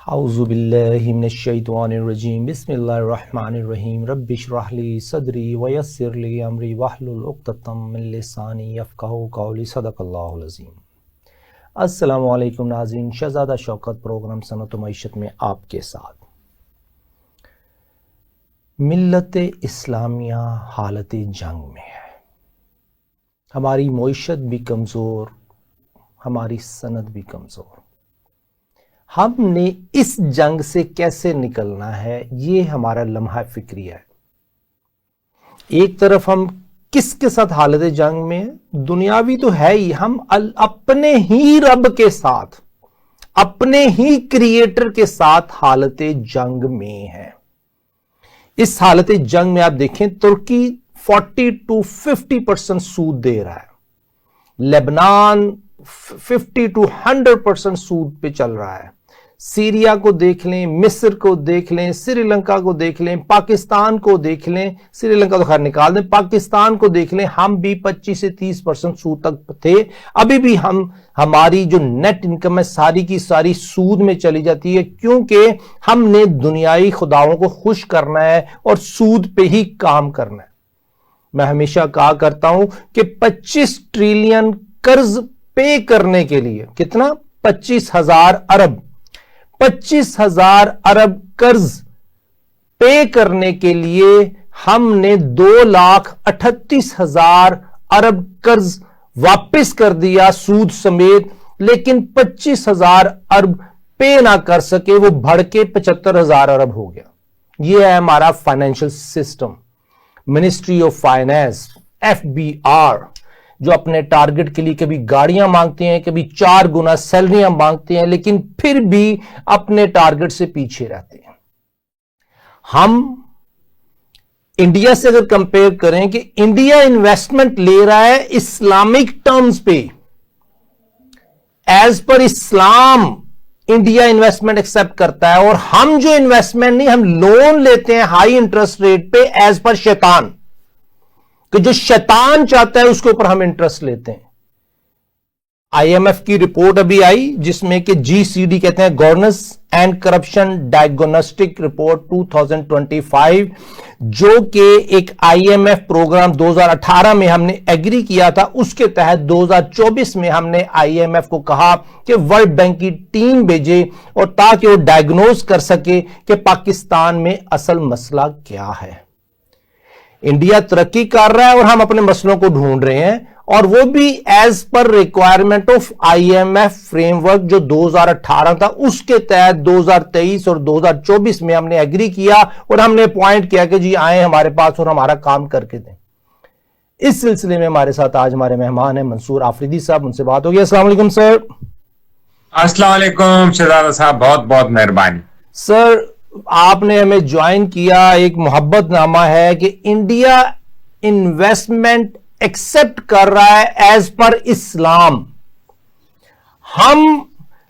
اعوذ باللہ من الشیطان الرجیم بسم اللہ الرحمن الرحیم رب اشرح لی صدری ویسر لی امری واحلل عقدۃ من لسانی یفقہوا قولی صدق اللہ العظیم۔ السلام علیکم ناظرین، شہزادہ شوکت پروگرام صنعت و معیشت میں آپ کے ساتھ۔ ملت اسلامیہ حالت جنگ میں ہے، ہماری معیشت بھی کمزور، ہماری صنعت بھی کمزور۔ ہم نے اس جنگ سے کیسے نکلنا ہے، یہ ہمارا لمحہ فکری ہے۔ ایک طرف ہم کس کے ساتھ حالت جنگ میں ہیں؟ دنیاوی تو ہے ہی، ہم اپنے ہی رب کے ساتھ، اپنے ہی کریٹر کے ساتھ حالت جنگ میں ہیں۔ اس حالت جنگ میں آپ دیکھیں ترکی 40 to 50% سود دے رہا ہے، لبنان 50 to 100% سود پہ چل رہا ہے، سیریا کو دیکھ لیں، مصر کو دیکھ لیں، سری لنکا کو دیکھ لیں، پاکستان کو دیکھ لیں، سری لنکا تو خیر نکال دیں، پاکستان کو دیکھ لیں، ہم بھی 25 سے 30% سود تک تھے۔ ابھی بھی ہماری جو نیٹ انکم ہے ساری کی ساری سود میں چلی جاتی ہے، کیونکہ ہم نے دنیائی خداؤں کو خوش کرنا ہے اور سود پہ ہی کام کرنا ہے۔ میں ہمیشہ کہا کرتا ہوں کہ 25 ٹریلین قرض پے کرنے کے لیے کتنا؟ 25,000 ارب 25,000 ارب قرض پے کرنے کے لیے ہم نے 2,38,000 ارب قرض واپس کر دیا سود سمیت، لیکن 25,000 ارب پے نہ کر سکے، وہ بڑھ کے 75,000 ارب ہو گیا۔ یہ ہے ہمارا financial system. Ministry of finance FBR جو اپنے ٹارگٹ کے لیے کبھی گاڑیاں مانگتے ہیں، کبھی 4 گنا سیلریاں مانگتے ہیں، لیکن پھر بھی اپنے ٹارگٹ سے پیچھے رہتے ہیں۔ ہم انڈیا سے اگر کمپیئر کریں کہ انڈیا انویسٹمنٹ لے رہا ہے اسلامک ٹرمز پہ، ایز پر اسلام انڈیا انویسٹمنٹ ایکسپٹ کرتا ہے، اور ہم جو انویسٹمنٹ نہیں، ہم لون لیتے ہیں ہائی انٹرسٹ ریٹ پہ ایز پر شیطان، کہ جو شیطان چاہتا ہے اس کے اوپر ہم انٹرسٹ لیتے ہیں۔ IMF کی رپورٹ ابھی آئی جس میں کہ GCD کہتے ہیں، governance and corruption diagnostic report 2025، جو کہ ایک IMF پروگرام 2018 میں ہم نے ایگری کیا تھا، اس کے تحت 2024 میں ہم نے IMF کو کہا کہ ورلڈ بینک کی ٹیم بھیجے اور تاکہ وہ ڈائگنوز کر سکے کہ پاکستان میں اصل مسئلہ کیا ہے۔ انڈیا ترقی کر رہا ہے اور ہم اپنے مسئلوں کو ڈھونڈ رہے ہیں، اور وہ بھی as per requirement of IMF frame work جو 2018 تھا، اس کے تحت 2023 اور 2024 میں ہم نے ایگری کیا اور ہم نے اپوائنٹ کیا کہ جی آئیں ہمارے پاس اور ہمارا کام کر کے دیں۔ اس سلسلے میں ہمارے ساتھ آج ہمارے مہمان ہیں منصور آفریدی صاحب، ان سے بات ہوگی۔ السلام علیکم سر۔ السلام علیکم شہزادہ صاحب، بہت بہت مہربانی سر۔ آپ نے ہمیں جوائن کیا، ایک محبت نامہ ہے کہ انڈیا انویسٹمنٹ ایکسپٹ کر رہا ہے ایز پر اسلام، ہم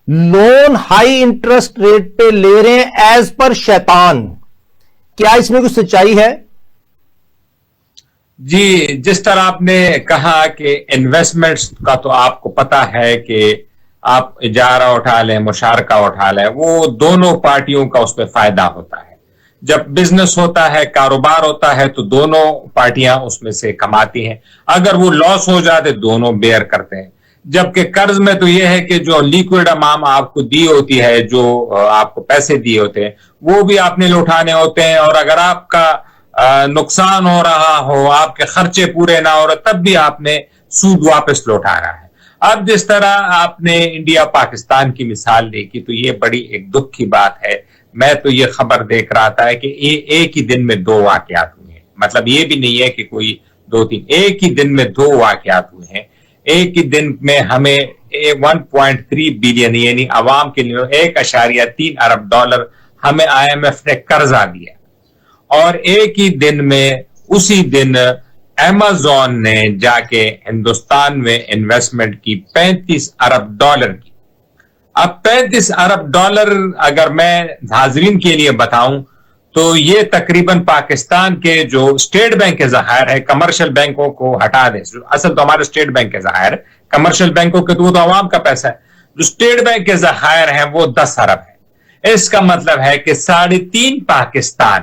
لون ہائی انٹرسٹ ریٹ پہ لے رہے ہیں ایز پر شیطان، کیا اس میں کچھ سچائی ہے؟ جی، جس طرح آپ نے کہا کہ انویسٹمنٹس کا تو آپ کو پتا ہے کہ آپ اجارہ اٹھا لیں، مشارکہ اٹھا لیں، وہ دونوں پارٹیوں کا اس پہ فائدہ ہوتا ہے۔ جب بزنس ہوتا ہے، کاروبار ہوتا ہے، تو دونوں پارٹیاں اس میں سے کماتی ہیں، اگر وہ لاس ہو جاتے دونوں بیئر کرتے ہیں۔ جبکہ قرض میں تو یہ ہے کہ جو لیکوڈ امام آپ کو دی ہوتی ہے، جو آپ کو پیسے دیے ہوتے ہیں، وہ بھی آپ نے لوٹانے ہوتے ہیں، اور اگر آپ کا نقصان ہو رہا ہو، آپ کے خرچے پورے نہ ہو رہے، تب بھی آپ نے سود واپس لوٹانا ہے۔ اب جس طرح آپ نے انڈیا پاکستان کی مثال دیکھی تو یہ بڑی ایک دکھ کی بات ہے۔ میں تو یہ خبر دیکھ رہا تھا کہ ایک ہی دن میں 2 واقعات ہوئے ہیں، مطلب یہ بھی نہیں ہے کہ کوئی 2-3، ایک ہی دن میں 2 واقعات ہوئے ہیں۔ ایک ہی دن میں ہمیں 1.3 بلین یعنی عوام کے لیے 1.3 ارب ڈالر ہمیں IMF نے قرضہ دیا، اور ایک ہی دن میں اسی دن ایمیزون نے جا کے ہندوستان میں انویسٹمنٹ کی 35 ارب ڈالر کی۔ اب 35 ارب ڈالر اگر میں حاضرین کے لیے بتاؤں تو یہ تقریباً پاکستان کے جو اسٹیٹ بینک کے ذخائر ہے، کمرشل بینکوں کو ہٹا دیں، اصل تو ہمارے اسٹیٹ بینک کے ذخائر ہے، کمرشل بینکوں کے تو وہ تو عوام کا پیسہ ہے، جو اسٹیٹ بینک کے ذخائر ہیں وہ 10 ارب ہے۔ اس کا مطلب ہے کہ 3.5 پاکستان،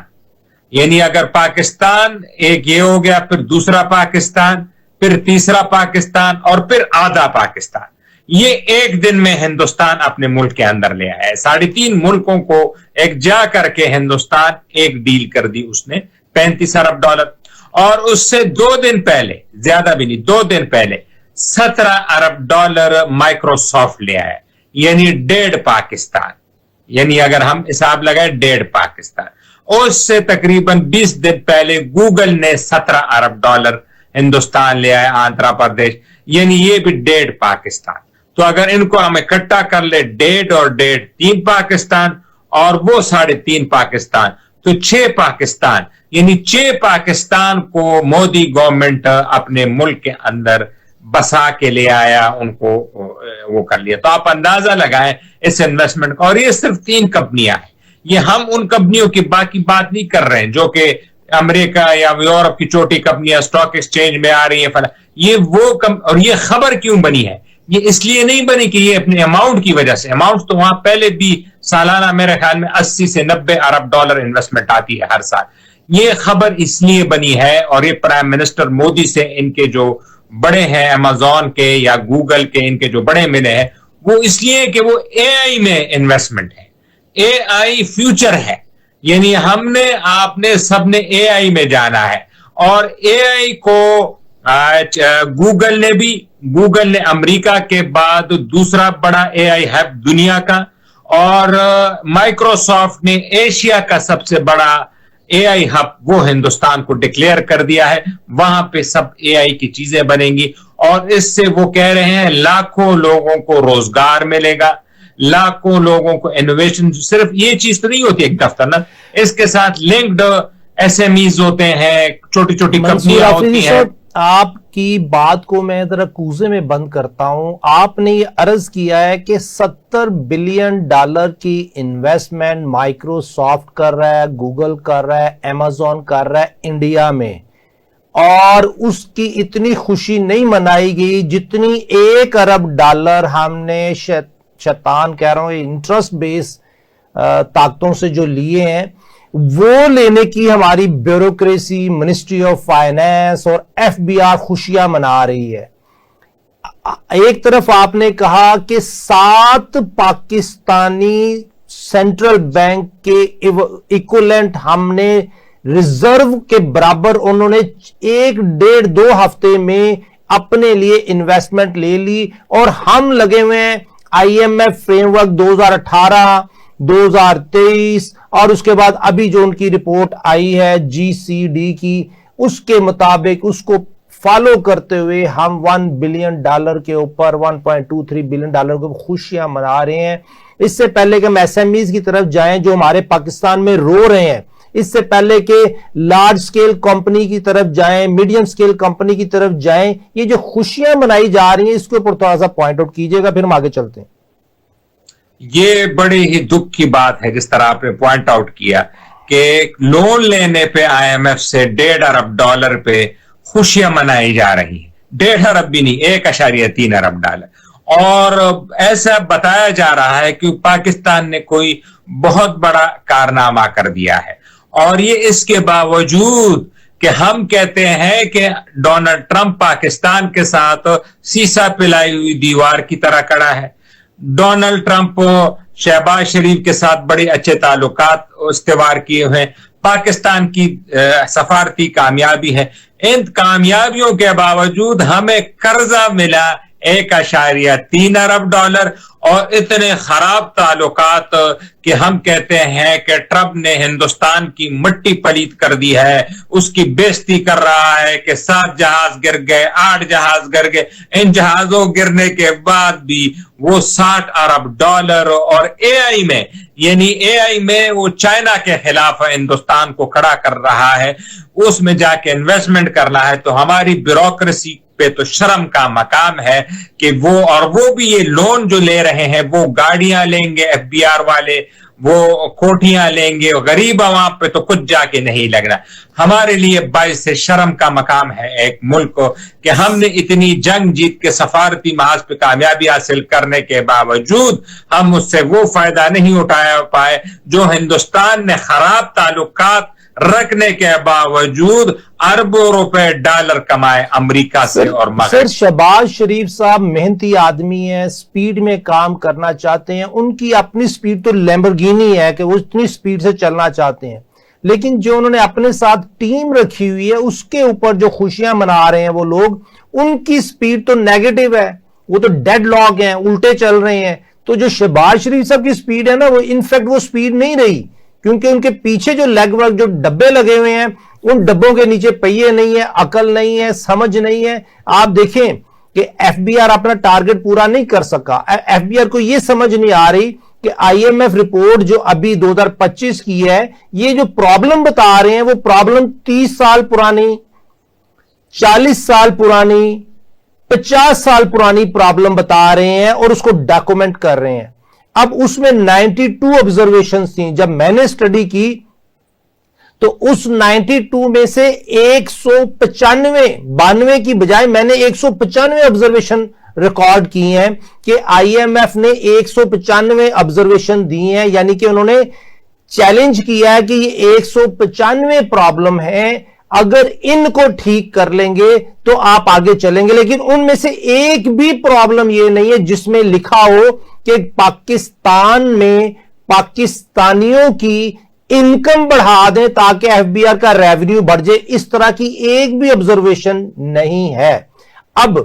یعنی اگر پاکستان ایک یہ ہو گیا، پھر دوسرا پاکستان، پھر تیسرا پاکستان اور پھر آدھا پاکستان، یہ ایک دن میں ہندوستان اپنے ملک کے اندر لے آیا ہے۔ 3.5 ملکوں کو ایک جا کر کے ہندوستان ایک ڈیل کر دی اس نے $35 ارب، اور اس سے 2 دن پہلے، زیادہ بھی نہیں، 2 دن پہلے $17 ارب مائکروسافٹ لے آیا، یعنی 1.5 پاکستان، یعنی اگر ہم حساب لگائیں 1.5 پاکستان۔ اس سے تقریباً 20 دن پہلے گوگل نے $17 ارب ہندوستان لے آیا، آندھرا پردیش، یعنی یہ بھی 1.5 پاکستان۔ تو اگر ان کو ہم اکٹھا کر لے 1.5 اور 1.5 3 پاکستان اور وہ 3.5 پاکستان، تو 6 پاکستان، یعنی 6 پاکستان کو مودی گورنمنٹ اپنے ملک کے اندر بسا کے لے آیا، ان کو وہ کر لیا۔ تو آپ اندازہ لگائیں اس انویسٹمنٹ کا، اور یہ صرف 3 کمپنیاں ہیں، یہ ہم ان کمپنیوں کی باقی بات نہیں کر رہے ہیں جو کہ امریکہ یا یورپ کی چھوٹی کمپنیاں اسٹاک ایکسچینج میں آ رہی ہیں، یہ وہ اور یہ خبر کیوں بنی ہے؟ یہ اس لیے نہیں بنی کہ یہ اپنے اماؤنٹ کی وجہ سے، اماؤنٹ تو وہاں پہلے بھی سالانہ میرے خیال میں 80 سے 90 ارب ڈالر انویسٹمنٹ آتی ہے ہر سال۔ یہ خبر اس لیے بنی ہے، اور یہ پرائم منسٹر مودی سے ان کے جو بڑے ہیں امازون کے یا گوگل کے، ان کے جو بڑے ملے ہیں، وہ اس لیے کہ وہ اے آئی میں انویسٹمنٹ ہے، اے آئی فیوچر ہے، یعنی ہم نے، آپ نے، سب نے اے آئی میں جانا ہے۔ اور اے آئی کو گوگل نے امریکہ کے بعد دوسرا بڑا اے آئی ہب دنیا کا، اور مائکروسافٹ نے ایشیا کا سب سے بڑا اے آئی ہب وہ ہندوستان کو ڈکلیئر کر دیا ہے، وہاں پہ سب اے آئی کی چیزیں بنیں گی، اور اس سے وہ کہہ رہے ہیں لاکھوں لوگوں کو روزگار ملے گا، لاکھوں لوگوں کو انوویشن۔ صرف یہ چیز تو نہیں ہوتی ایک دفتر نا، اس کے ساتھ لنکڈ ایس ایم ایز ہوتے ہیں، چھوٹی چھوٹی کمپنیاں ہوتی ہیں۔ آپ کی بات کو میں ذرا کوزے میں بند کرتا ہوں۔ آپ نے یہ عرض کیا ہے کہ $70 بلین کی انویسٹمنٹ مائکروسافٹ کر رہا ہے، گوگل کر رہا ہے، امازون کر رہا ہے انڈیا میں، اور اس کی اتنی خوشی نہیں منائی گئی جتنی $1 ارب ہم نے شیطان کہہ رہا ہوں انٹرسٹ بیس طاقتوں سے جو لیے ہیں، وہ لینے کی ہماری بیوروکریسی، منسٹری آف فائنانس اور ایف بی آر خوشیاں منا رہی ہے۔ ایک طرف آپ نے کہا کہ 7 پاکستانی سینٹرل بینک کے ایکولنٹ ہم نے ریزرو کے برابر، انہوں نے 1.5-2 ہفتے میں اپنے لیے انویسٹمنٹ لے لی، اور ہم لگے ہوئے ہیں I M F framework 2018 2023 اور اس کے بعد ابھی جو ان کی رپورٹ آئی ہے جی سی ڈی کی، اس کے مطابق اس کو فالو کرتے ہوئے ہم $1 بلین کے اوپر $1.23 بلین کو خوشیاں منا رہے ہیں۔ اس سے پہلے کہ ہم ایس ایم ایز کی طرف جائیں جو ہمارے پاکستان میں رو رہے ہیں، اس سے پہلے کہ لارج سکیل کمپنی کی طرف جائیں، میڈیم سکیل کمپنی کی طرف جائیں، یہ جو خوشیاں منائی جا رہی ہیں اس کے اوپر تھوڑا سا پوائنٹ آؤٹ کیجئے گا، پھر ہم آگے چلتے ہیں۔ یہ بڑی ہی دکھ کی بات ہے جس طرح آپ نے پوائنٹ آؤٹ کیا کہ لون لینے پہ آئی ایم ایف سے $1.5 ارب پہ خوشیاں منائی جا رہی ہیں، 1.5 ارب بھی نہیں، $1.3 ارب، اور ایسا بتایا جا رہا ہے کہ پاکستان نے کوئی بہت بڑا کارنامہ کر دیا ہے، اور یہ اس کے باوجود کہ ہم کہتے ہیں کہ ڈونلڈ ٹرمپ پاکستان کے ساتھ سیسا پلائی ہوئی دیوار کی طرح کھڑا ہے۔ ڈونلڈ ٹرمپ شہباز شریف کے ساتھ بڑے اچھے تعلقات استوار کیے ہوئے، پاکستان کی سفارتی کامیابی ہے، ان کامیابیوں کے باوجود ہمیں قرضہ ملا $1.3 ارب، اور اتنے خراب تعلقات کہ ہم کہتے ہیں کہ ٹرمپ نے ہندوستان کی مٹی پلیت کر دی ہے، اس کی بےزتی کر رہا ہے کہ 7 جہاز گر گئے، 8 جہاز گر گئے، ان جہازوں گرنے کے بعد بھی وہ $60 ارب اور اے آئی میں، یعنی اے آئی میں وہ چائنا کے خلاف ہندوستان کو کھڑا کر رہا ہے، اس میں جا کے انویسٹمنٹ کرنا ہے۔ تو ہماری بیوروکریسی پہ تو شرم کا مقام ہے کہ وہ بھی یہ لون جو لے رہے ہیں، وہ گاڑیاں لیں گے ایف بی آر والے، وہ کوٹیاں لیں گے, غریب عوام پہ تو کچھ جا کے نہیں لگنا. ہمارے لیے باعث شرم کا مقام ہے ایک ملک کو کہ ہم نے اتنی جنگ جیت کے سفارتی محاذ پہ کامیابی حاصل کرنے کے باوجود ہم اس سے وہ فائدہ نہیں اٹھا پائے جو ہندوستان نے خراب تعلقات رکھنے کے باوجود اربوں روپے ڈالر کمائے امریکہ سے اور مغرب. سر شہباز شریف صاحب محنتی آدمی ہیں, سپیڈ میں کام کرنا چاہتے ہیں, ان کی اپنی سپیڈ تو لیمبورگینی ہے کہ وہ اتنی سپیڈ سے چلنا چاہتے ہیں, لیکن جو انہوں نے اپنے ساتھ ٹیم رکھی ہوئی ہے اس کے اوپر جو خوشیاں منا رہے ہیں وہ لوگ, ان کی سپیڈ تو نیگیٹو ہے, وہ تو ڈیڈ لاک ہیں, الٹے چل رہے ہیں. تو جو شہباز شریف صاحب کی سپیڈ ہے نا, وہ انفیکٹ وہ سپیڈ نہیں رہی, کیونکہ ان کے پیچھے جو لیگ ورک جو ڈبے لگے ہوئے ہیں ان ڈبوں کے نیچے پہیے نہیں ہے, عقل نہیں ہے, سمجھ نہیں ہے. آپ دیکھیں کہ ایف بی آر اپنا ٹارگٹ پورا نہیں کر سکا. ایف بی آر کو یہ سمجھ نہیں آ رہی کہ آئی ایم ایف رپورٹ جو ابھی 2025 کی ہے, یہ جو پرابلم بتا رہے ہیں وہ پرابلم 30 سال پرانی, 40 سال پرانی, 50 سال پرانی پرابلم بتا رہے ہیں اور اس کو ڈاکومنٹ کر رہے ہیں. اب اس میں 92 آبزرویشنز تھیں. جب میں نے اسٹڈی کی تو اس 92 میں سے 195 کی بجائے میں نے 195 آبزرویشن ریکارڈ کی ہیں کہ آئی ایم ایف نے 195 آبزرویشن دی ہیں, یعنی کہ انہوں نے چیلنج کیا ہے کہ یہ 195 پرابلم ہیں, اگر ان کو ٹھیک کر لیں گے تو آپ آگے چلیں گے. لیکن ان میں سے ایک بھی پرابلم یہ نہیں ہے جس میں لکھا ہو کہ پاکستان میں پاکستانیوں کی انکم بڑھا دیں تاکہ ایف بی آر کا ریونیو بڑھ جائے. اس طرح کی ایک بھی آبزرویشن نہیں ہے. اب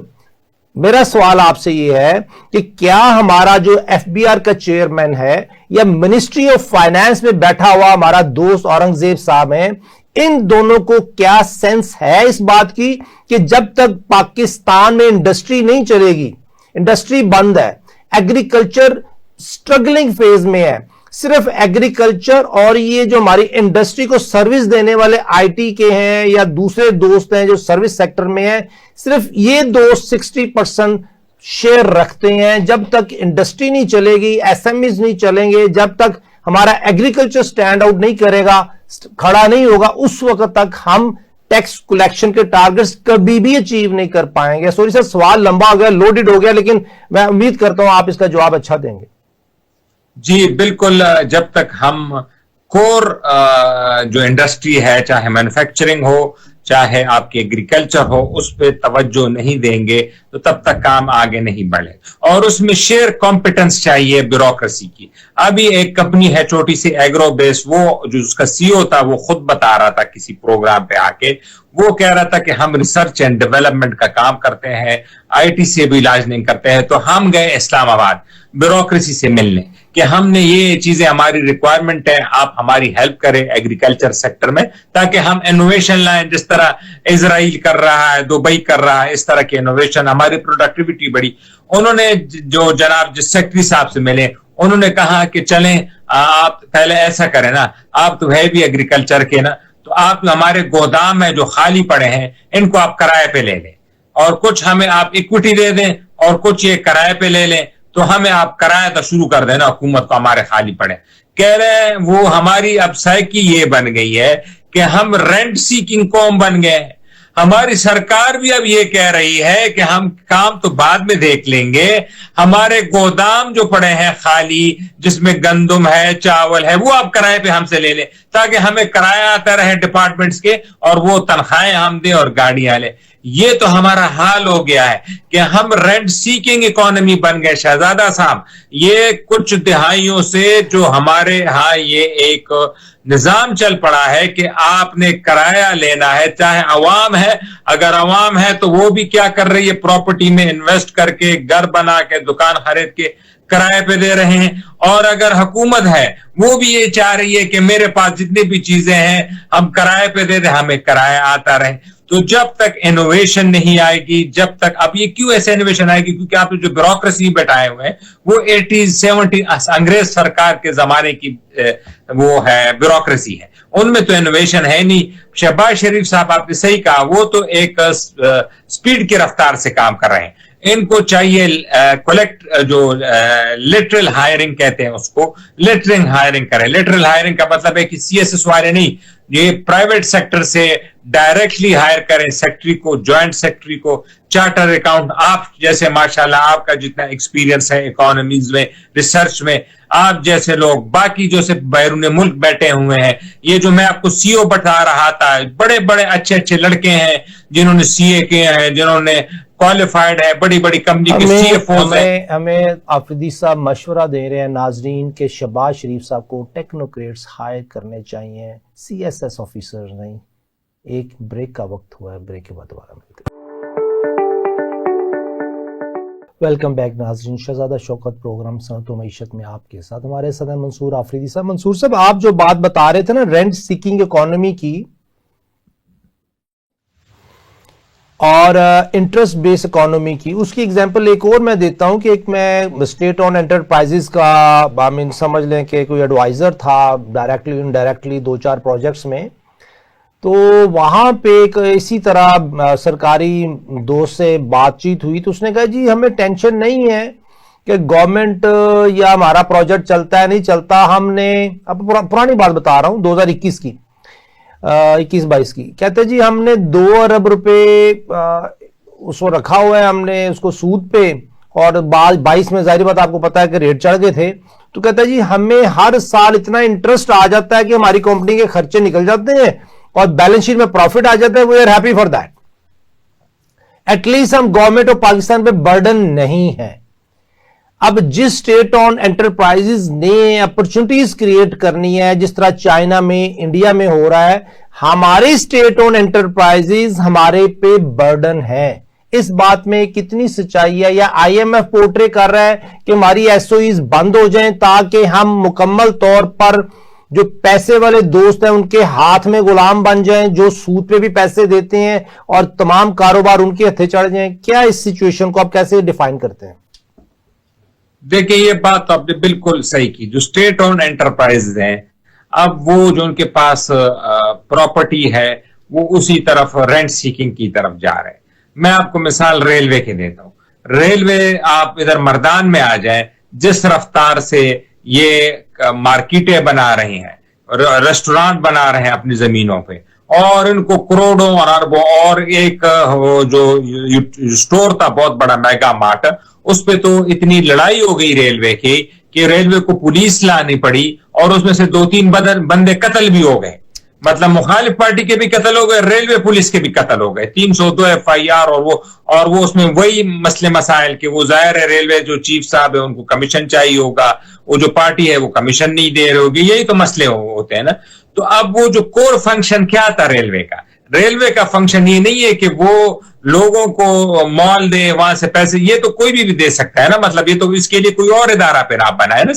میرا سوال آپ سے یہ ہے کہ کیا ہمارا جو ایف بی آر کا چیئرمین ہے یا منسٹری آف فائنانس میں بیٹھا ہوا ہمارا دوست اورنگزیب صاحب ہیں, ان دونوں کو کیا سینس ہے اس بات کی کہ جب تک پاکستان میں انڈسٹری نہیں چلے گی, انڈسٹری بند ہے, ایگریکلچر سٹرگلنگ فیز میں ہے, صرف ایگریکلچر اور یہ جو ہماری انڈسٹری کو سروس دینے والے آئی ٹی کے ہیں یا دوسرے دوست ہیں جو سروس سیکٹر میں ہیں, صرف یہ دوست 60% شیئر رکھتے ہیں. جب تک انڈسٹری نہیں چلے گی, ایس ایم ایز نہیں چلیں گے, جب تک ہمارا ایگریکلچر سٹینڈ آؤٹ نہیں کرے گا, کھڑا نہیں ہوگا, اس وقت تک ہم ٹیکس کلیکشن کے ٹارگٹس کبھی بھی اچیو نہیں کر پائیں گے. سوری سر سوال لمبا ہو گیا, لوڈڈ ہو گیا, لیکن میں امید کرتا ہوں آپ اس کا جواب اچھا دیں گے. جی بالکل. جب تک ہم کور جو انڈسٹری ہے, چاہے مینوفیکچرنگ ہو چاہے آپ کے ایگریکلچر ہو, اس پہ توجہ نہیں دیں گے تو تب تک کام آگے نہیں بڑھے. اور اس میں شیئر کمپیٹنس چاہیے بیوروکریسی کی. ابھی ایک کمپنی ہے چھوٹی سی ایگرو بیس, وہ جو اس کا سی او تھا وہ خود بتا رہا تھا کسی پروگرام پہ آ کے, وہ کہہ رہا تھا کہ ہم ریسرچ اینڈ ڈیولپمنٹ کا کام کرتے ہیں, آئی ٹی سے بھی علاج نہیں کرتے ہیں. تو ہم گئے اسلام آباد بیوروکریسی سے ملنے کہ ہم نے یہ چیزیں ہماری ریکوائرمنٹ ہے, آپ ہماری ہیلپ کریں ایگریکلچر سیکٹر میں تاکہ ہم انوویشن لائیں. جس طرح اسرائیل کر رہا ہے, دبئی کر رہا ہے, اس طرح کی انوویشن, ہماری پروڈکٹیوٹی بڑھی. انہوں نے جو جناب جس سیکٹری صاحب سے ملے, انہوں نے کہا کہ چلیں آپ پہلے ایسا کریں نا, آپ تو ہے بھی ایگریکلچر کے نا, تو آپ ہمارے گودام میں جو خالی پڑے ہیں ان کو آپ کرائے پہ لے لیں اور کچھ ہمیں آپ اکوٹی دے دیں اور کچھ یہ کرائے پہ لے لیں, تو ہمیں آپ کرایہ تو شروع کر دینا, حکومت کو ہمارے خالی پڑے. کہہ رہے ہیں وہ ہماری اب سائیکی یہ بن گئی ہے کہ ہم رینٹ سیکنگ قوم بن گئے ہیں. ہماری سرکار بھی اب یہ کہہ رہی ہے کہ ہم کام تو بعد میں دیکھ لیں گے, ہمارے گودام جو پڑے ہیں خالی جس میں گندم ہے, چاول ہے, وہ آپ کرائے پہ ہم سے لے لیں تاکہ ہمیں کرایہ آتا رہے ڈپارٹمنٹس کے اور وہ تنخواہیں ہم دیں اور گاڑیاں لیں. یہ تو ہمارا حال ہو گیا ہے کہ ہم رینٹ سیکنگ اکانومی بن گئے. شہزادہ صاحب, یہ کچھ دہائیوں سے جو ہمارے ہاں یہ ایک نظام چل پڑا ہے کہ آپ نے کرایہ لینا ہے, چاہے عوام ہے, اگر عوام ہے تو وہ بھی کیا کر رہی ہے, پراپرٹی میں انویسٹ کر کے, گھر بنا کے, دکان خرید کے کرائے پہ دے رہے ہیں, اور اگر حکومت ہے وہ بھی یہ چاہ رہی ہے کہ میرے پاس جتنی بھی چیزیں ہیں ہم کرائے پہ دے دیں, ہمیں کرایہ آتا رہے. تو جب تک انوویشن نہیں آئے گی, جب تک, اب یہ کیوں ایسے انوویشن آئے گی, کیونکہ آپ جو بیوروکریسی بیٹھائے ہوئے ہیں وہ 80s 70s انگریز سرکار کے زمانے کی وہ ہے بیوروکریسی ہے, ان میں تو انوویشن ہے نہیں. شہباز شریف صاحب آپ نے صحیح کہا, وہ تو ایک سپیڈ کی رفتار سے کام کر رہے ہیں, ان کو چاہیے کلیکٹ جو لٹرل ہائرنگ کہتے ہیں اس کو لٹرنگ ہائرنگ کریں. لٹرل ہائرنگ کا مطلب ہے کہ سی ایس ایس والے نہیں, یہ پرائیویٹ سیکٹر سے ڈائریکٹلی ہائر کریں سیکٹری کو, جوائنٹ سیکٹری کو, چارٹر اکاؤنٹ. آپ جیسے ماشاءاللہ آپ کا جتنا ایکسپیرینس ہے اکانومیز میں, ریسرچ میں, آپ جیسے لوگ باقی جو سے بیرون ملک بیٹھے ہوئے ہیں, یہ جو میں آپ کو سی او بتا رہا تھا, بڑے بڑے اچھے اچھے لڑکے ہیں جنہوں نے سی اے کیے ہیں, جنہوں نے کوالیفائڈ ہے, بڑی بڑی کمپنی کے سی ایف اوز ہیں. ہمیں آفریدی صاحب مشورہ دے رہے ہیں ناظرین کے شہباز شریف صاحب کو ٹیکنوکریٹس ہائر کرنے چاہیے, سی ایس ایس آفیسر نہیں. ایک بریک کا وقت ہوا ہے, بریک کے بعد دوبارہ ملتے ہیں. ویلکم بیک ناظرین, شہزادہ شوکت پروگرام صنعت و معیشت میں آپ کے ساتھ. ہمارے ساتھ ہیں منصور آفریدی صاحب. منصور صاحب, آپ جو بات بتا رہے تھے نا رینٹ سیکنگ اکانومی کی اور انٹرسٹ بیس اکانومی کی, اس کی ایگزامپل ایک اور میں دیتا ہوں کہ ایک میں اسٹیٹ اون انٹرپرائزز کا سمجھ لیں کہ کوئی ایڈوائزر تھا ڈائریکٹلی انڈائریکٹلی 2-4 پروجیکٹس میں, تو وہاں پہ ایک اسی طرح سرکاری دوست سے بات چیت ہوئی تو اس نے کہا جی ہمیں ٹینشن نہیں ہے کہ گورنمنٹ یا ہمارا پروجیکٹ چلتا ہے نہیں چلتا, ہم نے اب پرانی بات بتا رہا ہوں 2021 کی 21-22 کی, کہتے جی ہم نے 2 ارب روپے اس کو رکھا ہوا ہے, ہم نے اس کو سود پہ, اور 22 میں ظاہر بات آپ کو پتا ہے کہ ریٹ چڑھ گئے تھے, تو کہتا ہے جی ہمیں ہر سال اتنا انٹرسٹ آ جاتا ہے کہ ہماری کمپنی کے خرچے نکل جاتے ہیں اور بیلنس شیٹ میں پروفٹ آ جاتا ہے, we are happy for that. At least ہم گورنمنٹ آف پاکستان پہ برڈن نہیں ہے. اب جس اسٹیٹ آن انٹرپرائزز نے اپرچونٹیز کریٹ کرنی ہے, جس طرح چائنا میں انڈیا میں ہو رہا ہے, ہمارے اسٹیٹ آن انٹرپرائزز ہمارے پہ برڈن ہے. اس بات میں کتنی سچائی ہے؟ یا آئی ایم ایف پورٹرے کر رہا ہے کہ ہماری ایس او ایز بند ہو جائیں تاکہ ہم مکمل طور پر جو پیسے والے دوست ہیں ان کے ہاتھ میں غلام بن جائیں, جو سود پہ بھی پیسے دیتے ہیں اور تمام کاروبار ان کے ہتھے چڑھ جائیں. کیا اس سچویشن کو آپ کیسے ڈیفائن کرتے ہیں؟ دیکھیں یہ بات تو آپ نے بالکل صحیح کی. جو اسٹیٹ اون انٹرپرائز ہیں, اب وہ جو ان کے پاس پراپرٹی ہے وہ اسی طرف رینٹ سیکنگ کی طرف جا رہے ہیں. میں آپ کو مثال ریلوے کے دیتا ہوں. ریلوے آپ ادھر مردان میں آ جائیں, جس رفتار سے یہ مارکیٹیں بنا رہی ہیں, ریسٹورانٹ بنا رہے ہیں اپنی زمینوں پہ, اور ان کو کروڑوں اور اربوں, اور ایک جو اسٹور تھا بہت بڑا میگا مارٹ, اس پہ تو اتنی لڑائی ہو گئی ریلوے کی کہ ریلوے کو پولیس لانی پڑی, اور اس میں سے 2-3 بندے قتل بھی ہو گئے. مطلب مخالف پارٹی کے بھی قتل ہو گئے, ریلوے پولیس کے بھی قتل ہو گئے. 302 FIR, اور وہ اس میں وہی مسئلے مسائل کہ وہ ظاہر ہے ریلوے جو چیف صاحب ہے ان کو کمیشن چاہیے ہوگا, وہ جو پارٹی ہے وہ کمیشن نہیں دے رہی ہوگی, یہی تو مسئلے ہوتے ہیں نا. تو اب وہ جو کور فنکشن کیا تھا ریلوے کا, ریلوے کا فنکشن یہ نہیں ہے کہ وہ لوگوں کو مال دے وہاں سے پیسے, یہ تو کوئی بھی دے سکتا ہے نا. مطلب یہ تو اس کے لیے کوئی اور ادارہ پھر آپ بنائے نا.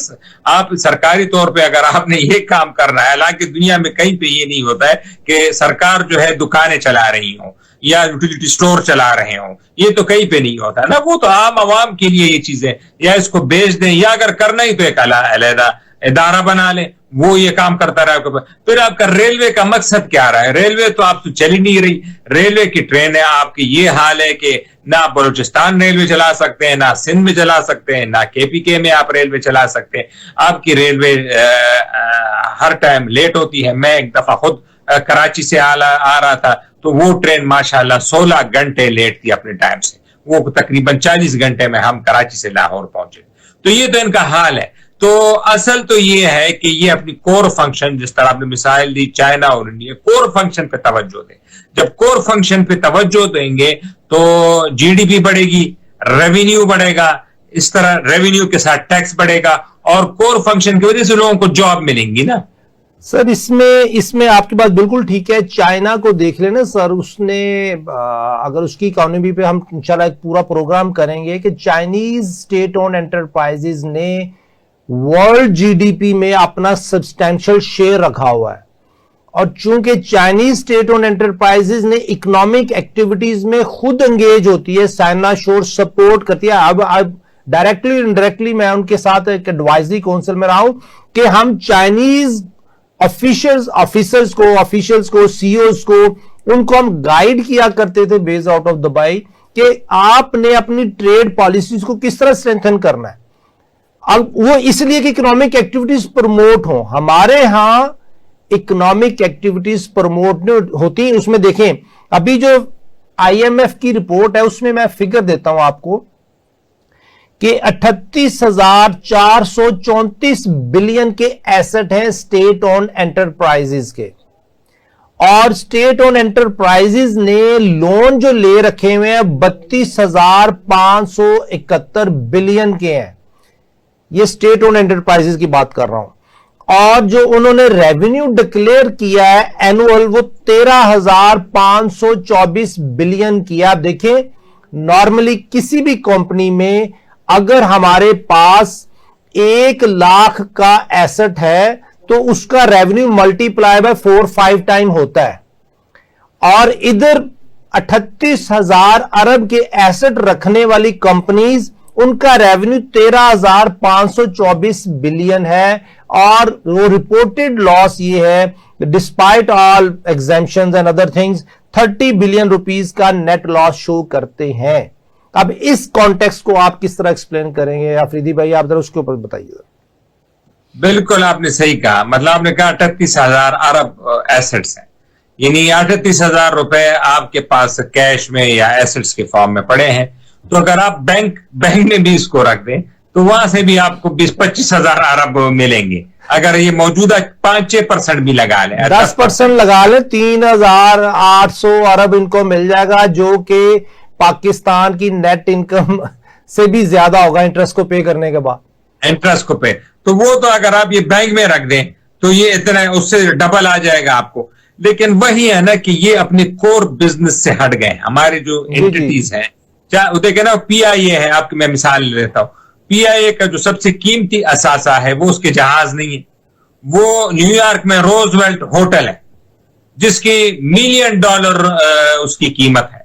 آپ سرکاری طور پہ اگر آپ نے یہ کام کرنا ہے, حالانکہ دنیا میں کہیں پہ یہ نہیں ہوتا ہے کہ سرکار جو ہے دکانیں چلا رہی ہوں یا یوٹیلیٹی سٹور چلا رہے ہوں, یہ تو کہیں پہ نہیں ہوتا نا. وہ تو عام عوام کے لیے یہ چیزیں, یا اس کو بیچ دیں, یا اگر کرنا ہی تو ایک علیحدہ ادارہ بنا لیں, وہ یہ کام کرتا رہا. پھر آپ کا ریلوے کا مقصد کیا رہا ہے؟ ریلوے تو آپ تو چل ہی نہیں رہی. ریلوے کی ٹرینیں آپ کی یہ حال ہے کہ نہ بلوچستان ریلوے چلا سکتے ہیں, نہ سندھ میں چلا سکتے ہیں, نہ KPK میں آپ ریلوے چلا سکتے ہیں. آپ کی ریلوے ہر ٹائم لیٹ ہوتی ہے. میں ایک دفعہ خود کراچی سے آ رہا تھا تو وہ ٹرین ماشاءاللہ 16 گھنٹے لیٹ تھی اپنے ٹائم سے. وہ تقریباً 40 گھنٹے میں ہم کراچی سے لاہور پہنچے. تو یہ تو ان کا حال ہے. تو اصل تو یہ ہے کہ یہ اپنی کور فنکشن, جس طرح آپ نے مثال دی چائنا اور انڈیا, کور فنکشن پہ توجہ دیں. جب کور فنکشن پہ توجہ دیں گے تو GDP بڑھے گی, ریونیو بڑھے گا, اس طرح ریونیو کے ساتھ ٹیکس بڑھے گا, اور کور فنکشن کی وجہ سے لوگوں کو جاب ملیں گی نا. سر اس میں آپ کی بات بالکل ٹھیک ہے. چائنا کو دیکھ لینا سر, اس نے اگر اس کی اکانومی پہ ہم انشاءاللہ ایک پورا پروگرام کریں گے کہ چائنیز اسٹیٹ اون انٹرپرائزز نے ورلڈ GDP میں اپنا سبسٹینشل شیئر رکھا ہوا ہے, اور چونکہ چائنیز اسٹیٹ اون انٹرپرائزز نے اکنامک ایکٹیویٹیز میں خود انگیج ہوتی ہے, سائنا شور سپورٹ کرتی ہے. اب ڈائریکٹلی انڈائریکٹلی میں ان کے ساتھ ایک ایڈوائزری کونسل میں رہا ہوں کہ ہم چائنیز آفیسرز کو, CEOs کو, ان کو ہم گائیڈ کیا کرتے تھے بیس آؤٹ آف دبئی کہ آپ نے اپنی ٹریڈ پالیسیز کو کس طرح اسٹرینتھن کرنا ہے. اب وہ اس لیے کہ اکنامک ایکٹیویٹیز پروموٹ ہوں. ہمارے ہاں اکنامک ایکٹیویٹیز پروموٹ ہوتی ہیں. اس میں دیکھیں ابھی جو آئی ایم ایف کی رپورٹ ہے اس میں میں فگر دیتا ہوں آپ کو کہ 38,434 بلین کے ایسٹ ہیں اسٹیٹ اون انٹرپرائزز کے, اور اسٹیٹ اون انٹرپرائزز نے لون جو لے رکھے ہوئے ہیں 32,571 بلین کے ہیں. یہ اسٹیٹ اون انٹرپرائزز کی بات کر رہا ہوں. اور جو انہوں نے ریونیو ڈکلیئر کیا ہے اینوئل وہ 13,524 بلین کیا. آپ دیکھیں نارملی کسی بھی کمپنی میں اگر ہمارے پاس 1 لاکھ کا ایسٹ ہے تو اس کا revenue multi ply by 4-5 time ہوتا ہے, اور ادھر 38,000 ارب کے ایسٹ رکھنے والی کمپنیز ان کا ریونیو 13,524 بلین ہے, اور وہ رپورٹڈ لاس یہ ہے despite all exemptions and other things 30 billion rupees کا نیٹ لاس شو کرتے ہیں. اب اس کانٹیکسٹ کو آپ کس طرح ایکسپلین کریں گے آفریدی بھائی, آپ ذرا اس کے اوپر بتائیے. بالکل آپ نے صحیح کہا. مطلب آپ نے کہا 38,000 ارب ایسٹس ہیں, یعنی 38,000 روپے آپ کے پاس کیش میں یا ایسٹس کے فارم میں پڑے ہیں. تو اگر آپ بینک میں بھی اس کو رکھ دیں تو وہاں سے بھی آپ کو 20-25,000 ارب ملیں گے. اگر یہ موجودہ 5-6% بھی لگا لیں, 10% لگا لیں, 3,800 ارب ان کو مل جائے گا, جو کہ پاکستان کی نیٹ انکم سے بھی زیادہ ہوگا انٹرسٹ کو پے کرنے کے بعد. انٹرسٹ کو پے تو وہ تو اگر آپ یہ بینک میں رکھ دیں تو یہ اتنا اس سے ڈبل آ جائے گا آپ کو. لیکن وہی ہے نا کہ یہ اپنے کور بزنس سے ہٹ گئے. ہمارے جو انٹیٹیز ہیں, دیکھیں نا پی آئی اے ہے, آپ کی میں مثال لیتا ہوں. پی آئی اے کا جو سب سے قیمتی اثاثہ ہے وہ اس کے جہاز نہیں ہے, وہ نیو یارک میں روز ویلٹ ہوٹل ہے جس کی $1 ملین اس کی قیمت ہے.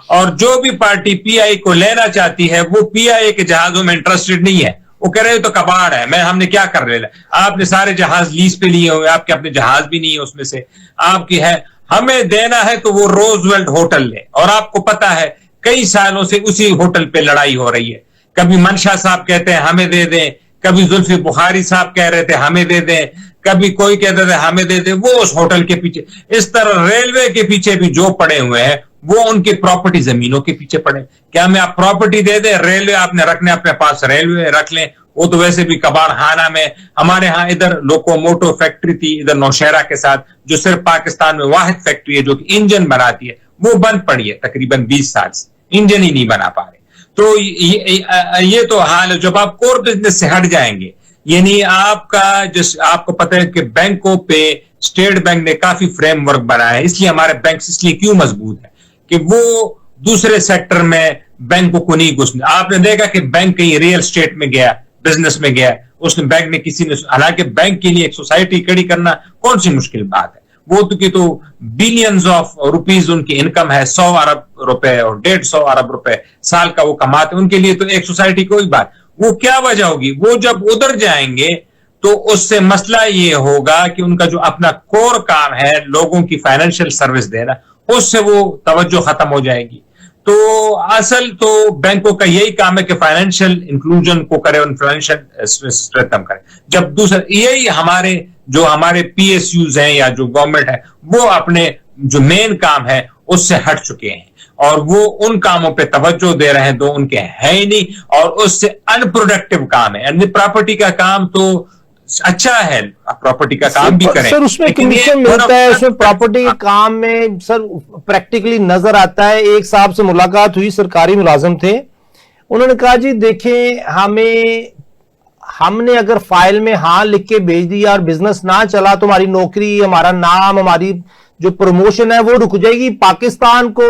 اور جو بھی پارٹی پی آئی کو لینا چاہتی ہے وہ پی آئی کے جہازوں میں انٹرسٹڈ نہیں ہے. وہ کہہ رہے تو کباڑ ہے, ہم نے کیا کر رہے ہیں, آپ نے سارے جہاز لیز پہ لیے ہوئے, آپ کے اپنے جہاز بھی نہیں ہے اس میں سے, آپ کی ہے ہمیں دینا ہے تو وہ روز ویلٹ ہوٹل لے. اور آپ کو پتا ہے کئی سالوں سے اسی ہوٹل پہ لڑائی ہو رہی ہے. کبھی منشا صاحب کہتے ہیں ہمیں دے دیں, کبھی زلفی بخاری صاحب کہہ رہے تھے ہمیں دے دیں, کبھی کوئی کہتے تھے ہمیں دے دیں. وہ اس ہوٹل کے پیچھے, اس طرح ریلوے کے پیچھے بھی جو پڑے ہوئے ہیں وہ ان کی پراپرٹی زمینوں کے پیچھے پڑے. کیا ہمیں آپ پراپرٹی دے دیں, ریلوے آپ نے رکھنے اپنے پاس ریلوے رکھ لیں, وہ تو ویسے بھی کباڑ خانہ میں. ہمارے ہاں ادھر لوکوموٹو فیکٹری تھی ادھر نوشہرہ کے ساتھ, جو صرف پاکستان میں واحد فیکٹری ہے جو کہ انجن بناتی ہے, وہ بند پڑی ہے تقریباً 20 سال سے, انجن ہی نہیں بنا پا رہے. تو یہ تو حال ہے. جب آپ کور بزنس سے ہٹ جائیں گے, یعنی آپ کو پتہ ہے کہ بینکوں پہ اسٹیٹ بینک نے کافی فریم ورک بنایا ہے. اس لیے ہمارے بینک اس لیے کیوں مضبوط ہے کہ وہ دوسرے سیکٹر میں بینکوں کو نہیں گھسنے. آپ نے دیکھا کہ بینک کہیں ریئل اسٹیٹ میں گیا, بزنس میں گیا, اس نے بینک نے کسی نے, حالانکہ بینک کے لیے ایک سوسائٹی کھڑی کرنا کون سی مشکل بات ہے. وہ تو بلینز آف روپیز ان کی انکم ہے, 100 ارب روپے اور 150 ارب روپے سال کا وہ کماتے. ان کے لیے تو ایک سوسائٹی کوئی بات. وہ کیا وجہ ہوگی, وہ جب ادھر جائیں گے تو اس سے مسئلہ یہ ہوگا کہ ان کا جو اپنا کور کام ہے لوگوں کی فائنینشیل سروس دینا, اس سے وہ توجہ ختم ہو جائے گی. تو اصل تو بینکوں کا یہی کام ہے کہ فائنینشیل انکلوژن کو کرے اور فائنینشیل اسٹرینتھن کرے. جب دوسرا یہی ہمارے پی ایس یوز ہیں یا جو گورنمنٹ ہے وہ اپنے جو مین کام ہے اس سے ہٹ چکے ہیں, اور وہ ان کاموں پہ توجہ دے رہے ہیں تو ان کے ہے ہی نہیں, اور اس سے ان پروڈکٹیو کام ہے. پراپرٹی کا کام تو اچھا ہے, پراپرٹی کا کام بھی کریں سر, اس میں کمیشن ملتا ہے, اس میں پراپرٹی کے کام میں سر پریکٹیکلی نظر آتا ہے. ایک صاحب سے ملاقات ہوئی, سرکاری ملازم تھے, انہوں نے کہا جی دیکھیں ہم نے اگر فائل میں ہاں لکھ کے بھیج دیا اور بزنس نہ چلا تو ہماری نوکری, ہمارا نام, ہماری جو پروموشن ہے وہ رک جائے گی. پاکستان کو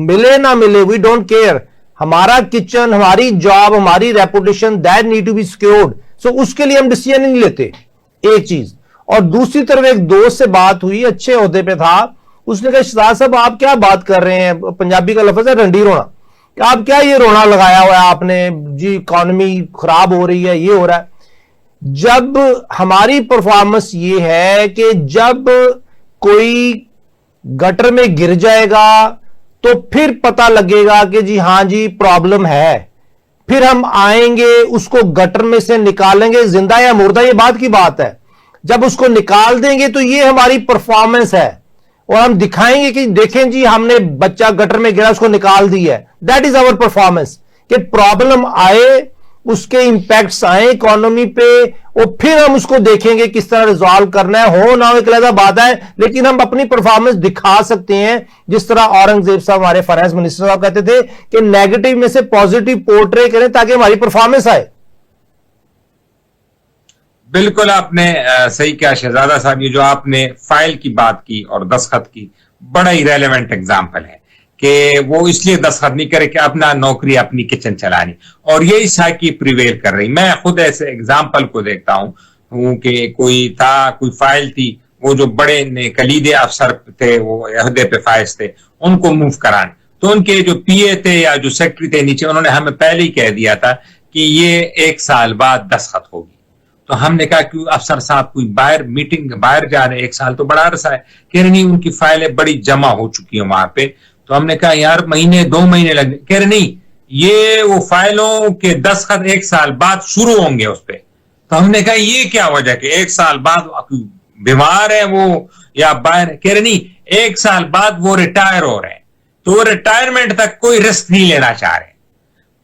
ملے نہ ملے وی ڈونٹ کیئر, ہمارا کچن, ہماری جاب, ہماری reputation that need to be secured. So اس کے لیے ہم ڈیسیژن نہیں لیتے, ایک چیز. اور دوسری طرف ایک دوست سے بات ہوئی, اچھے عہدے پہ تھا, اس نے کہا شہزاد صاحب آپ کیا بات کر رہے ہیں, پنجابی کا لفظ ہے رنڈی رونا, آپ کیا یہ رونا لگایا ہوا ہے آپ نے جی, اکانومی خراب ہو رہی ہے, یہ ہو رہا ہے. جب ہماری پرفارمنس یہ ہے کہ جب کوئی گٹر میں گر جائے گا تو پھر پتا لگے گا کہ جی ہاں جی پرابلم ہے. پھر ہم آئیں گے, اس کو گٹر میں سے نکالیں گے, زندہ یا مردہ یہ بات کی بات ہے. جب اس کو نکال دیں گے تو یہ ہماری پرفارمنس ہے, اور ہم دکھائیں گے کہ دیکھیں جی ہم نے بچہ گٹر میں گرا, اس کو نکال دیا ہے. That is our performance. کہ پرابلم آئے, اس کے امپیکٹس آئیں اکانومی پہ, اور پھر ہم اس کو دیکھیں گے کس طرح ریزالو کرنا ہے. ہو نہ ہو ایک علیحدہ بات ہے, لیکن ہم اپنی پرفارمنس دکھا سکتے ہیں. جس طرح اورنگزیب صاحب ہمارے فائنانس منسٹر صاحب کہتے تھے کہ نیگیٹو میں سے پازیٹو پورٹرے کریں تاکہ ہماری پرفارمنس آئے. بالکل آپ نے صحیح کہا شہزادہ صاحب. یہ جو آپ نے فائل کی بات کی اور دستخط کی, بڑا ہی ریلیونٹ ایگزامپل ہے کہ وہ اس لیے دستخط نہیں کرے کہ اپنا نوکری اپنی کچن چلانی, اور یہی سائیکی پریویل کر رہی. میں خود ایسے ایگزامپل کو دیکھتا ہوں کہ کوئی فائل تھی, وہ جو بڑے کلید افسر تھے, وہ عہدے پہ فائز تھے, ان کو موو کرانے, تو ان کے جو پی اے تھے یا جو سیکرٹری تھے نیچے, انہوں نے ہمیں پہلے ہی کہہ دیا تھا کہ یہ 1 سال بعد دستخط ہوگی. تو ہم نے کہا کہ افسر صاحب کوئی باہر جا رہے, 1 سال تو بڑا عرصہ ہے. کہہ رہے نہیں, ان کی فائلیں بڑی جمع ہو چکی ہیں وہاں پہ. تو ہم نے کہا یار 2 مہینے لگ گئے. کہہ رہے نہیں, یہ وہ فائلوں کے دستخط 1 سال بعد شروع ہوں گے اس پہ. تو ہم نے کہا یہ کیا وجہ کہ 1 سال بعد بیمار ہے وہ یا باہر. کہہ رہے نہیں, 1 سال بعد وہ ریٹائر ہو رہے ہیں, تو وہ ریٹائرمنٹ تک کوئی رسک نہیں لینا چاہ رہے.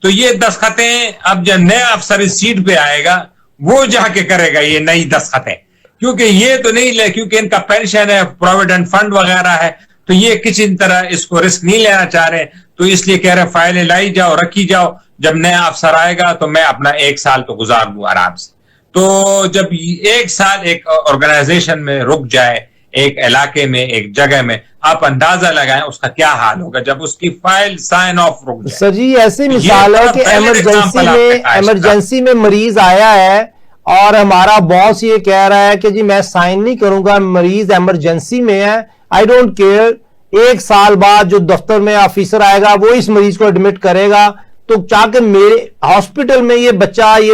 تو یہ دستخطیں اب جب نیا افسر اس سیٹ پہ آئے گا وہ جا کے کرے گا یہ نئی دستخطیں, کیونکہ یہ تو نہیں لے, کیونکہ ان کا پینشن ہے, پروویڈنٹ فنڈ وغیرہ ہے, تو یہ کسی طرح اس کو رسک نہیں لینا چاہ رہے. تو اس لیے کہہ رہے فائلیں لائی جاؤ, رکھی جاؤ, جب نیا افسر آئے گا تو میں اپنا 1 سال تو گزار لوں آرام سے. تو جب 1 سال ایک آرگنائزیشن میں رک جائے, ایک علاقے میں, ایک جگہ میں, آپ اندازہ لگائیں اس کا کیا حال ہوگا جب اس کی فائل سائن آف رک جائے. سر جی ایسی مثال ہے کہ ایمرجنسی میں مریض آیا ہے اور ہمارا باس یہ کہہ رہا ہے کہ جی میں سائن نہیں کروں گا, مریض ایمرجنسی میں ہے, آئی ڈونٹ کیئر. 1 سال بعد جو دفتر میں آفیسر آئے گا وہ اس مریض کو ایڈمٹ کرے گا, تو چاہ کہ میرے ہاسپٹل میں یہ بچہ, یہ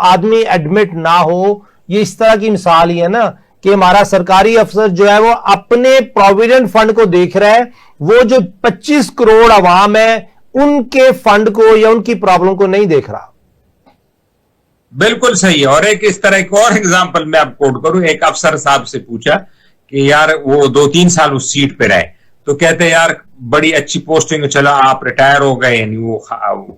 آدمی ایڈمٹ نہ ہو. یہ اس طرح کی مثال ہی ہے نا کہ ہمارا سرکاری افسر جو ہے وہ اپنے پروویڈنٹ فنڈ کو دیکھ رہا ہے, وہ جو 25 کروڑ عوام ہے ان کے فنڈ کو یا ان کی پرابلم کو نہیں دیکھ رہا. بالکل صحیح. اور اس طرح ایک اور ایگزامپل میں آپ کوٹ کروں. ایک افسر صاحب سے پوچھا کہ یار وہ 2-3 سال اس سیٹ پہ رہے, تو کہتے یار بڑی اچھی پوسٹنگ, چلا آپ ریٹائر ہو گئے, یعنی وہ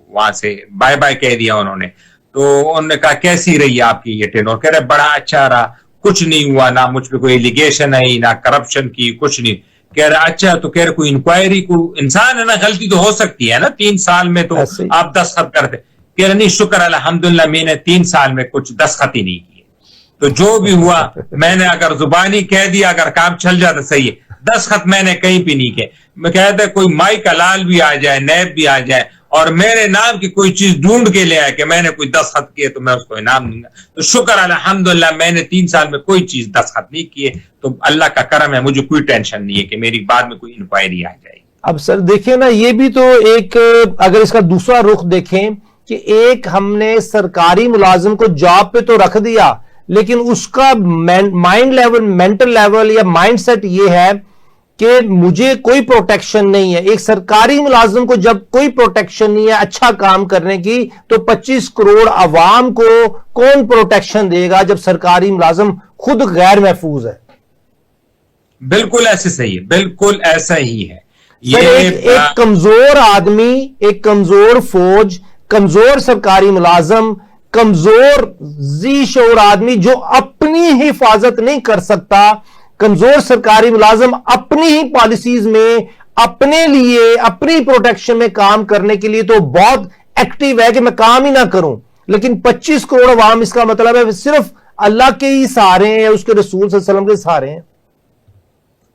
وہاں سے بائے بائے کہہ دیا انہوں نے. تو انہوں نے کہا کیسی رہی آپ کی یہ ٹینور؟ کہہ رہے بڑا اچھا رہا, کچھ نہیں ہوا, نہ مجھ پہ کوئی ایلیگیشن آئی, نہ کرپشن کی, کچھ نہیں. کہہ رہے اچھا, تو کہہ رہے کوئی انکوائری, کو انسان ہے نا, غلطی تو ہو سکتی ہے نا, 3 سال میں تو آپ دستخط کرتے. کہہ رہے نہیں شکر الحمدللہ میں نے 3 سال میں کچھ دستخط ہی نہیں کیے. تو جو بھی ہوا میں نے اگر زبانی کہہ دیا, اگر کام چل جاتا صحیح ہے, دستخط میں نے کہیں پہ نہیں کیے. میں کہتا کوئی مائی کا لال بھی آ جائے, نیب بھی آ جائے, اور میرے نام کی کوئی چیز ڈھونڈ کے لے آئے کہ میں نے کوئی دستخط کیے, تو میں اس کو انعام دوں گا. تو شکر الحمدللہ میں نے 3 سال میں کوئی چیز دستخط نہیں کیے, تو اللہ کا کرم ہے, مجھے کوئی ٹینشن نہیں ہے کہ میری بعد میں کوئی انکوائری آ جائے. اب سر دیکھیں نا, یہ بھی تو ایک, اگر اس کا دوسرا رخ دیکھیں کہ ایک ہم نے سرکاری ملازم کو جاب پہ تو رکھ دیا, لیکن اس کا مائنڈ لیول, مینٹل لیول یا مائنڈ سیٹ یہ ہے کہ مجھے کوئی پروٹیکشن نہیں ہے. ایک سرکاری ملازم کو جب کوئی پروٹیکشن نہیں ہے اچھا کام کرنے کی, تو 25 کروڑ عوام کو کون پروٹیکشن دے گا جب سرکاری ملازم خود غیر محفوظ ہے؟ بالکل ایسے صحیح ہے, بالکل ایسا ہی ہے. ایک کمزور آدمی, ایک کمزور فوج, کمزور سرکاری ملازم, کمزور ذی شعور آدمی جو اپنی حفاظت نہیں کر سکتا, کمزور سرکاری ملازم اپنی ہی پالیسیز میں اپنے لیے اپنی پروٹیکشن میں کام کرنے کے لیے تو بہت ایکٹیو ہے کہ میں کام ہی نہ کروں, لیکن 25 کروڑ عوام, اس کا مطلب ہے صرف اللہ کے ہی سہارے ہیں, اس کے رسول صلی اللہ علیہ وسلم کے سہارے ہیں.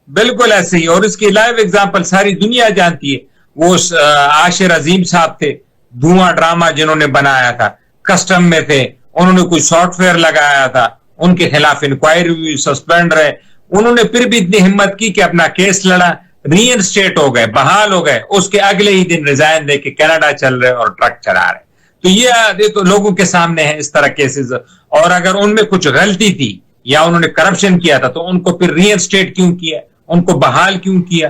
بالکل ایسے ہی. اور اس کی لائیو ایگزامپل ساری دنیا جانتی ہے. وہ عاشر عظیم صاحب تھے, دھواں ڈرامہ جنہوں نے بنایا تھا, کسٹم میں تھے, انہوں نے کوئی سافٹ ویئر لگایا تھا, ان کے خلاف انکوائری ہوئی, سسپینڈ رہے. انہوں نے پھر بھی اتنی ہمت کی کہ اپنا کیس لڑا, ری انسٹیٹ ہو گئے, بحال ہو گئے. اس کے اگلے ہی دن ریزائن دے کے کینیڈا چل رہے اور ٹرک چلا رہے. تو یہ تو لوگوں کے سامنے ہے اس طرح کیسز. اور اگر ان میں کچھ غلطی تھی یا انہوں نے کرپشن کیا تھا, تو ان کو پھر ری انسٹیٹ کیوں کیا, ان کو بحال کیوں کیا,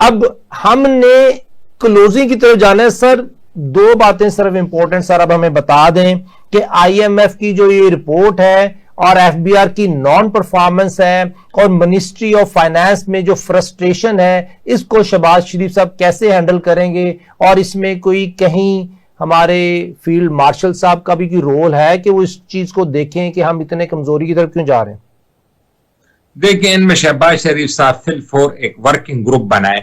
اب ہم نے کلوزنگ کی طرف جانا ہے سر. دو باتیں صرف امپورٹنٹ سر اب ہمیں بتا دیں کہ آئی ایم ایف کی جو یہ رپورٹ ہے اور ایف بی آر کی نان پرفارمنس ہے اور منسٹری آف فائنانس میں جو فرسٹریشن ہے, اس کو شہباز شریف صاحب کیسے ہینڈل کریں گے, اور اس میں کوئی کہیں ہمارے فیلڈ مارشل صاحب کا بھی کوئی رول ہے کہ وہ اس چیز کو دیکھیں کہ ہم اتنے کمزوری کی طرف کیوں جا رہے ہیں؟ دیکھیں, ان میں شہباز شریف صاحب فل فور ایک ورکنگ گروپ بنائے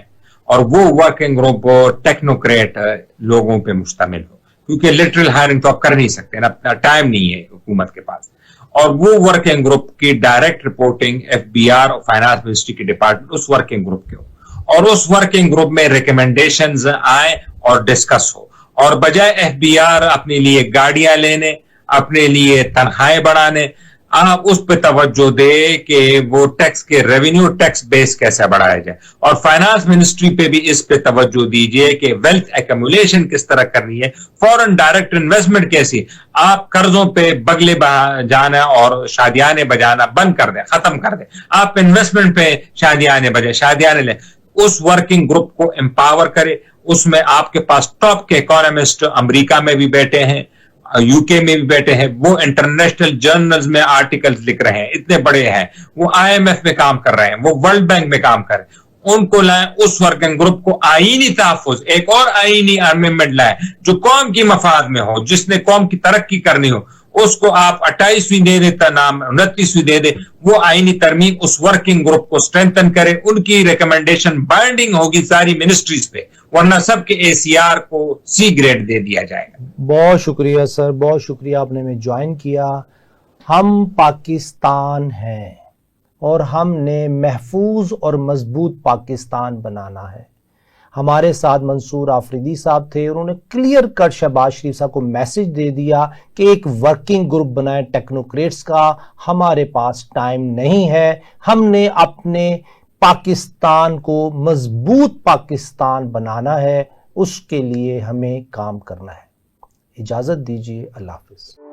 اور وہ ورکنگ گروپ ٹیکنوکریٹ لوگوں پہ مشتمل ہو, کیونکہ لٹرل ہائرنگ تو آپ کر نہیں سکتے نا, اپنا ٹائم نہیں ہے حکومت کے پاس. اور وہ ورکنگ گروپ کی direct reporting F B R اور فائنانس منسٹری کے ڈپارٹمنٹ اس ورکنگ گروپ کے ہو, اور اس ورکنگ گروپ میں ریکمنڈیشنز آئیں اور ڈسکس ہو, اور بجائے ایف بی آر اپنے لیے گاڑیاں لینے, اپنے لیے تنخواہیں بڑھانے, آپ اس پہ توجہ دے کہ وہ ٹیکس کے ریونیو ٹیکس بیس کیسے بڑھایا جائے, اور فائنانس منسٹری پہ بھی اس پہ توجہ دیجئے کہ ویلتھ ایکومولیشن کس طرح کرنی ہے, فورن ڈائریکٹ انویسٹمنٹ کیسی, آپ قرضوں پہ بگلے جانا اور شادیانے بجانا بند کر دیں, ختم کر دیں, آپ انویسٹمنٹ پہ شادیانے لیں. اس ورکنگ گروپ کو امپاور کرے, اس میں آپ کے پاس ٹاپ کے اکانومسٹ امریکہ میں بھی بیٹھے ہیں, یو کے میں بھی بیٹھے ہیں, وہ انٹرنیشنل جرنلز میں آرٹیکلز لکھ رہے ہیں, اتنے بڑے ہیں, وہ آئی ایم ایف میں کام کر رہے ہیں, وہ ورلڈ بینک میں کام کر رہے ہیں. ان کو لائیں, اس ورکنگ گروپ کو آئینی تحفظ, ایک اور آئینی امندمنٹ لائیں جو قوم کی مفاد میں ہو, جس نے قوم کی ترقی کرنی ہو, اس کو آپ 28ویں دے دے, 29ویں دے دے, وہ آئینی ترمیم اس ورکنگ گروپ کو سٹرینتھن کرے, ان کی ریکمنڈیشن بائنڈنگ ہوگی ساری منسٹریز پہ, ورنہ سب کے اے سی آر کو سی گریڈ دے دیا جائے گا. بہت شکریہ سر, بہت شکریہ آپ نے ہمیں جوائن کیا. ہم پاکستان ہیں اور ہم نے محفوظ اور مضبوط پاکستان بنانا ہے. ہمارے ساتھ منصور آفریدی صاحب تھے, انہوں نے کلیئر کٹ شہباز شریف صاحب کو میسج دے دیا کہ ایک ورکنگ گروپ بنائے ٹیکنوکریٹس کا, ہمارے پاس ٹائم نہیں ہے, ہم نے اپنے پاکستان کو مضبوط پاکستان بنانا ہے, اس کے لیے ہمیں کام کرنا ہے. اجازت دیجیے, اللہ حافظ.